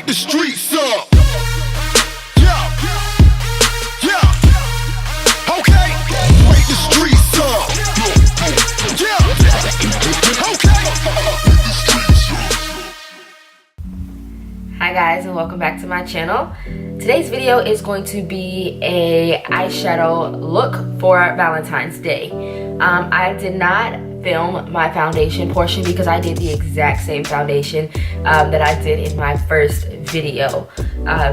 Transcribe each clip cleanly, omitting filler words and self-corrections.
wake the streets up. Yeah, yeah, okay, wake the streets up. Yeah, okay. Hi guys, and welcome back to my channel. Today's video is going to be a eyeshadow look for Valentine's Day. I did not film my foundation portion because I did the exact same foundation that I did in my first video.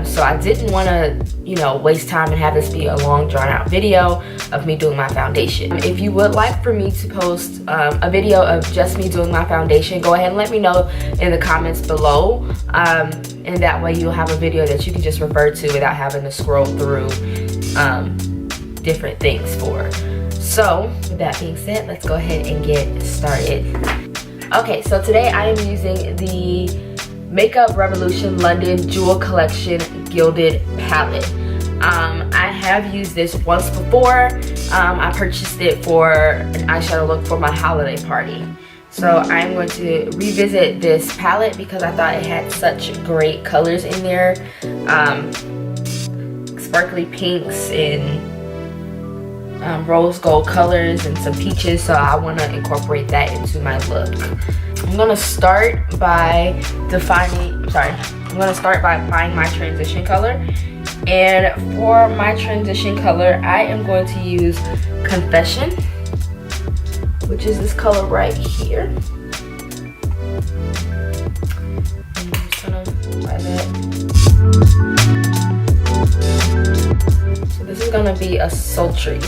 So I didn't want to, waste time and have this be a long drawn out video of me doing my foundation. If you would like for me to post a video of just me doing my foundation, go ahead and let me know in the comments below. And that way you'll have a video that you can just refer to without having to scroll through different things for. So with that being said, let's go ahead and get started. Okay, so today I am using the Makeup Revolution London Jewel Collection Gilded Palette. I have used this once before. I purchased it for an eyeshadow look for my holiday party. So I'm going to revisit this palette because I thought it had such great colors in there. Sparkly pinks and rose gold colors and some peaches, so I want to incorporate that into my look. I'm going to start by applying my transition color. And for my transition color, I am going to use Confession, which is this color right here. And I'm just gonna apply that. So this is gonna be a sultry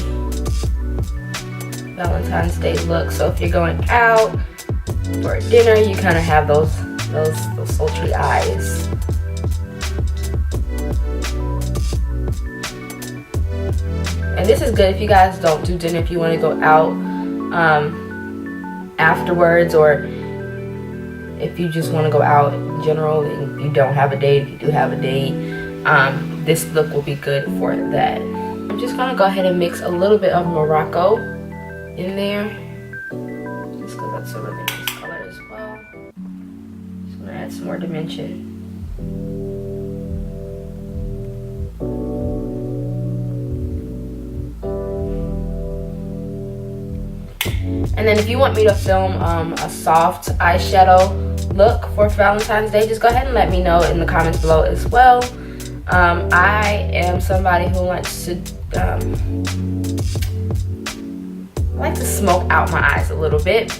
Valentine's Day look. So if you're going out for a dinner, you kind of have those sultry eyes. And this is good if you guys don't do dinner, if you want to go out afterwards, or if you just want to go out in general and you don't have a date. If you do have a date, this look will be good for that. I'm just gonna go ahead and mix a little bit of Morocco in there, just because that's a really nice color as well. Just gonna add some more dimension. And then if you want me to film a soft eyeshadow look for Valentine's Day, just go ahead and let me know in the comments below as well. I am somebody who likes to smoke out my eyes a little bit.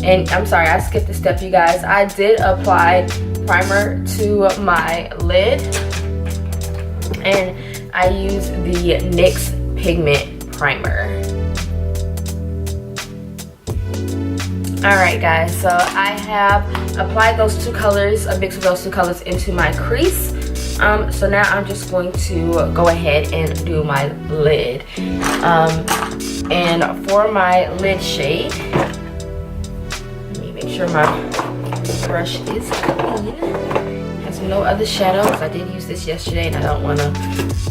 And I'm sorry, I skipped a step, you guys. I did apply primer to my lid, and I used the NYX Pigment Primer. Alright guys, so I have applied those two colors, a mix of those two colors into my crease. So now I'm just going to go ahead and do my lid. And for my lid shade, let me make sure my brush is clean. Has no other shadows. I did use this yesterday and I don't want to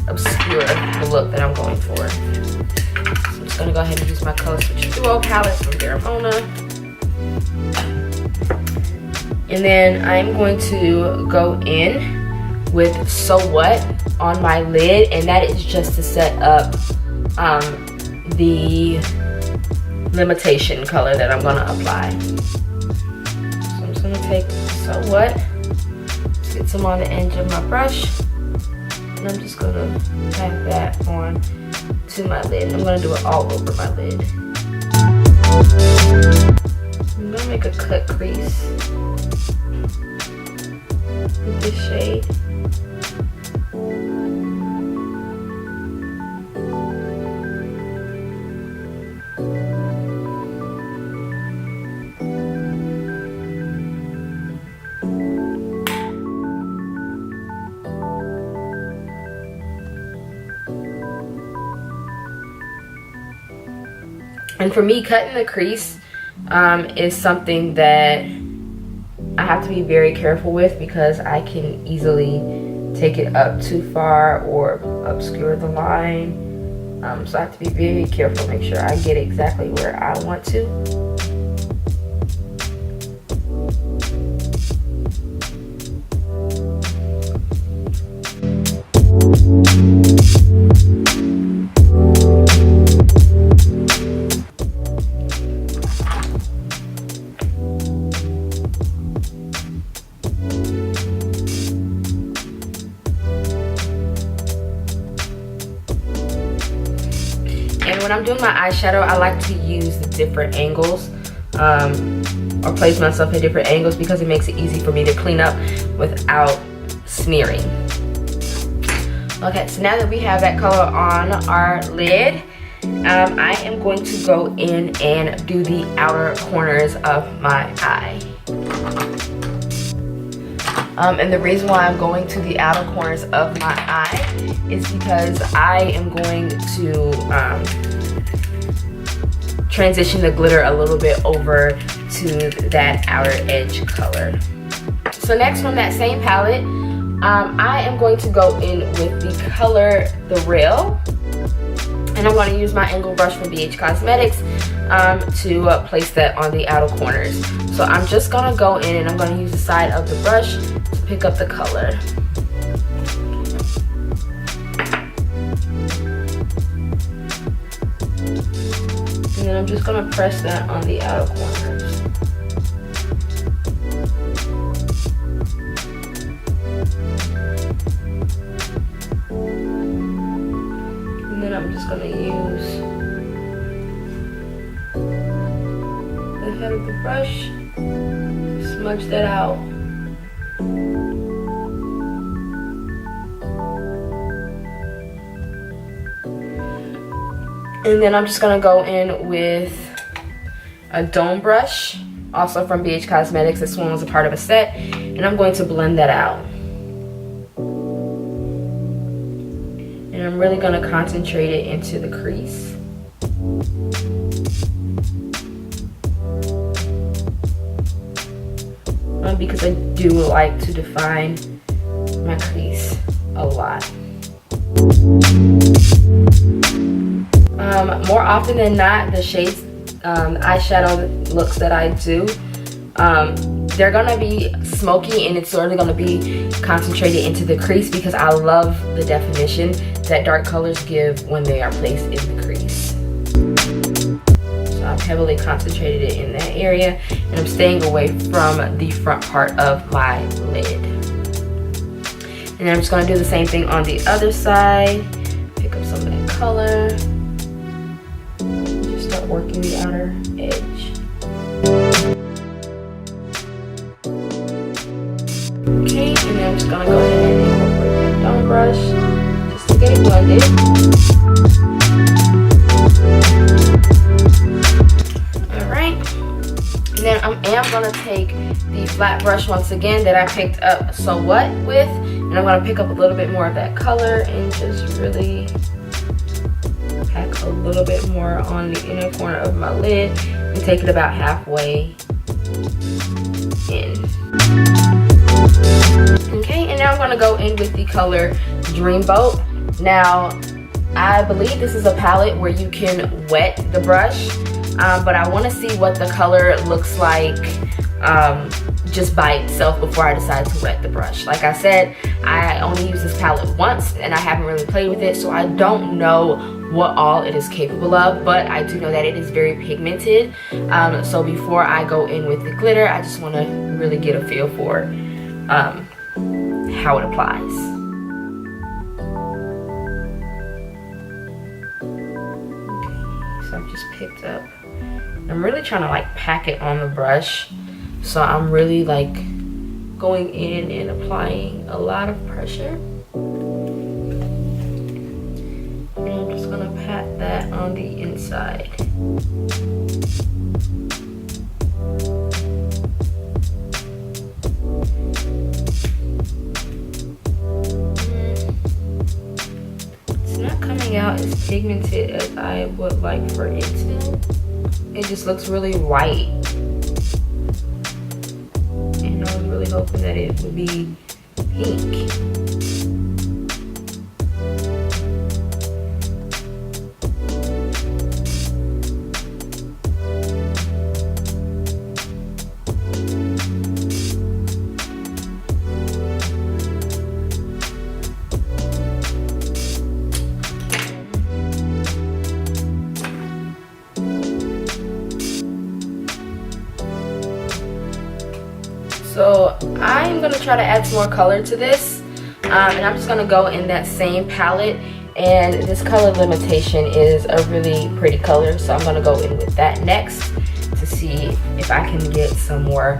obscure the look that I'm going for. So I'm just going to go ahead and use my Color Switch Duo palette from Garamona. And then I'm going to go in with So What on my lid, and that is just to set up the limitation color that I'm going to apply. So I'm just going to take So What, get some on the edge of my brush, and I'm just going to add that on to my lid. I'm going to do it all over my lid. I'm going to make a cut crease with this shade. And for me, cutting the crease is something that I have to be very careful with because I can easily take it up too far or obscure the line. So I have to be very careful, make sure I get exactly where I want to. I'm doing my eyeshadow, I like to use different angles or place myself at different angles because it makes it easy for me to clean up without smearing. Okay, so now that we have that color on our lid, I am going to go in and do the outer corners of my eye. And the reason why I'm going to the outer corners of my eye is because I am going to transition the glitter a little bit over to that outer edge color. So next, from that same palette, I am going to go in with the color The Real. And I'm going to use my angle brush from BH Cosmetics to place that on the outer corners. So I'm just going to go in and I'm going to use the side of the brush to pick up the color. And then I'm just going to press that on the outer corners. I'm just going to use the head of the brush to smudge that out. And then I'm just going to go in with a dome brush, also from BH Cosmetics. This one was a part of a set, and I'm going to blend that out. And I'm really going to concentrate it into the crease. Because I do like to define my crease a lot. More often than not, the shades, eyeshadow looks that I do, they're gonna be smoky and it's sort of gonna be concentrated into the crease because I love the definition that dark colors give when they are placed in the crease. So I've heavily concentrated it in that area and I'm staying away from the front part of my lid. And then I'm just gonna do the same thing on the other side. Pick up some of that color. Just start working the outer edge. Okay, and then I'm just gonna go ahead and incorporate that dome brush just to get it blended. Alright, and then I am gonna take the flat brush once again that I picked up So What with, and I'm gonna pick up a little bit more of that color and just really pack a little bit more on the inner corner of my lid and take it about halfway in. Okay, and now I'm gonna go in with the color Dreamboat. Now, I believe this is a palette where you can wet the brush, but I wanna see what the color looks like just by itself before I decide to wet the brush. Like I said, I only used this palette once and I haven't really played with it, so I don't know what all it is capable of, but I do know that it is very pigmented. So before I go in with the glitter, I just wanna really get a feel for how it applies. Okay, so I've just picked up. I'm really trying to like pack it on the brush, so I'm really like going in and applying a lot of pressure. And I'm just gonna pat that on the inside. Out as pigmented as I would like for it to. It just looks really white, and I was really hoping that it would be pink. So I'm gonna try to add some more color to this, and I'm just gonna go in that same palette And this color Limitation is a really pretty color, so I'm gonna go in with that next to see if I can get some more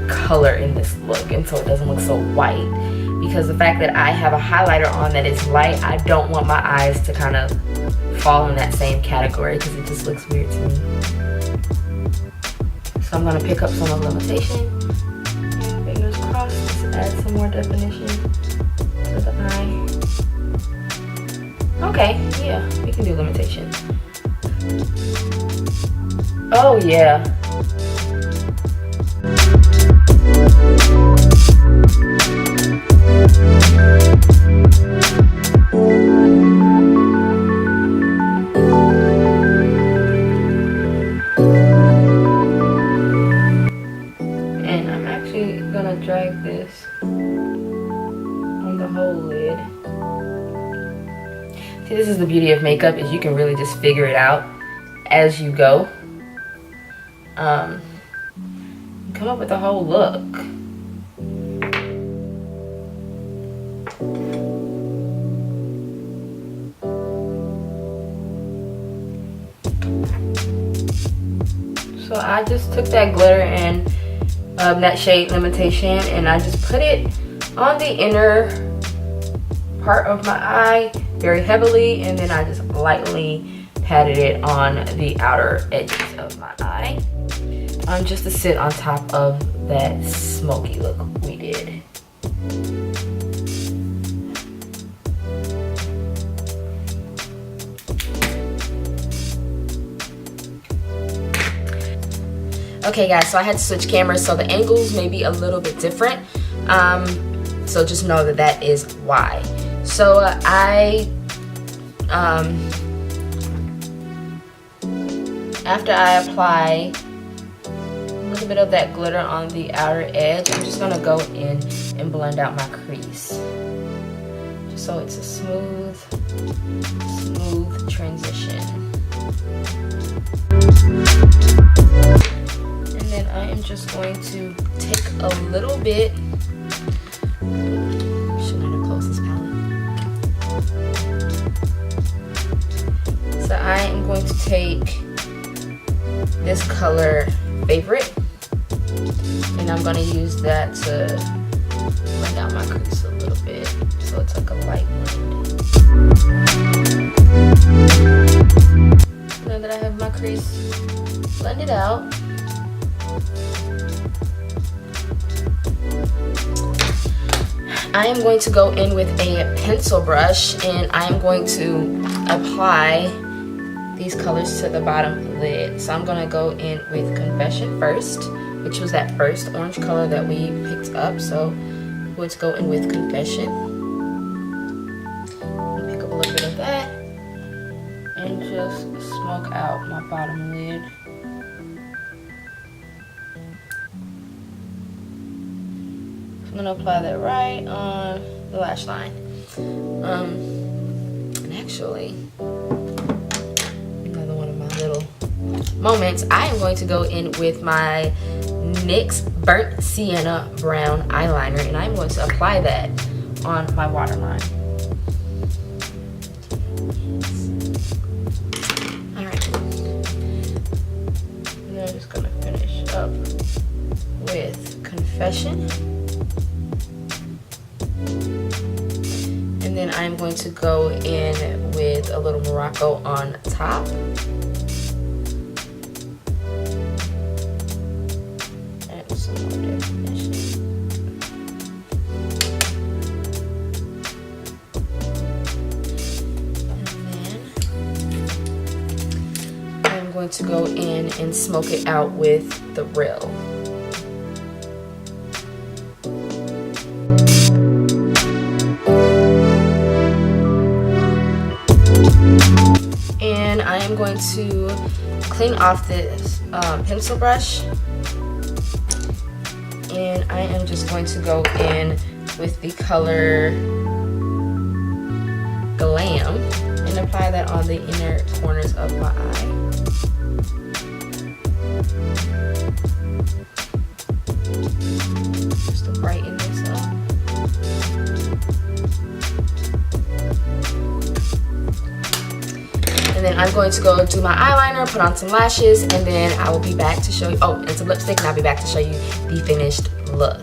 color in this look, and so it doesn't look so white. Because the fact that I have a highlighter on that is light, I don't want my eyes to kind of fall in that same category because it just looks weird to me. So I'm gonna pick up some of Limitation, and fingers crossed, to add some more definition to the eye. Okay, yeah, we can do Limitation. Oh yeah. And I'm actually gonna drag this on the whole lid. See, this is the beauty of makeup, is you can really just figure it out as you go. Come up with a whole look. So I just took that glitter and that shade Limitation, and I just put it on the inner part of my eye very heavily, and then I just lightly patted it on the outer edges of my eye, just to sit on top of that smoky look we did. Okay guys, so I had to switch cameras, so the angles may be a little bit different. So just know that that is why. So after I apply a little bit of that glitter on the outer edge, I'm just gonna go in and blend out my crease, just so it's a smooth transition. And then I am just going to take a little bit. Should not have closed this palette. So I am going to take this color Favorite, and I'm going to use that to blend out my crease a little bit, so it's like a light blend. Now that I have my crease blended out, I am going to go in with a pencil brush, and I am going to apply these colors to the bottom lid. So I'm gonna go in with Confession first, which was that first orange color that we picked up. So let's go in with Confession. I'll pick up a little bit of that and just smoke out my bottom lid. So I'm gonna apply that right on the lash line. And actually, little moments, I am going to go in with my NYX Burnt Sienna Brown eyeliner, and I'm going to apply that on my waterline. Alright. And then I'm just going to finish up with Confession. And then I'm going to go in with a little Morocco on top. To go in and smoke it out with the Rill. And I am going to clean off this pencil brush, and I am just going to go in with the color Glam and apply that on the inner corners of my eye. Just to brighten this up. I'm going to go do my eyeliner, put on some lashes, and then I will be back to show you, oh, and some lipstick, and I'll be back to show you the finished look.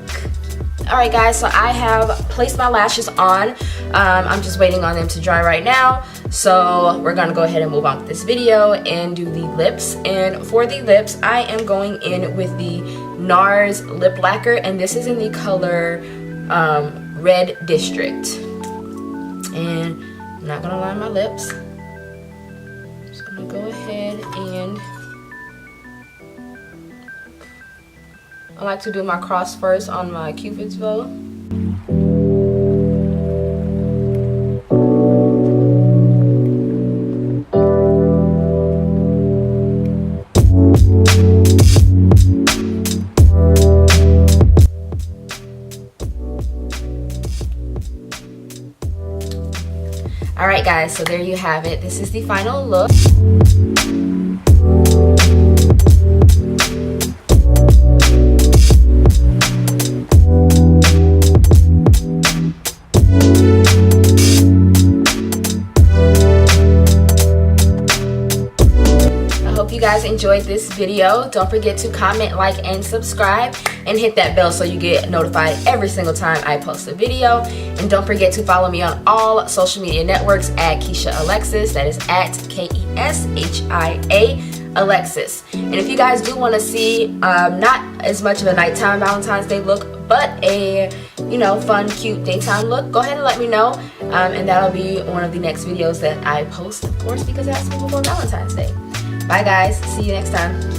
Alright guys, so I have placed my lashes on. I'm just waiting on them to dry right now. So we're gonna go ahead and move on with this video and do the lips. And for the lips, I am going in with the NARS lip lacquer, and this is in the color Red District. And I'm not gonna line my lips. Just gonna go ahead and I like to do my cross first on my Cupid's bow. Alright guys, so there you have it. This is the final look. You guys enjoyed this video. Don't forget to comment, like, and subscribe, and hit that bell so you get notified every single time I post a video. And don't forget to follow me on all social media networks at Kesha Alexis. That is at KESHIA Alexis. And if you guys do want to see not as much of a nighttime Valentine's Day look, but a fun, cute daytime look, go ahead and let me know, and that'll be one of the next videos that I post, of course, because it has to be before Valentine's Day. Bye guys, see you next time.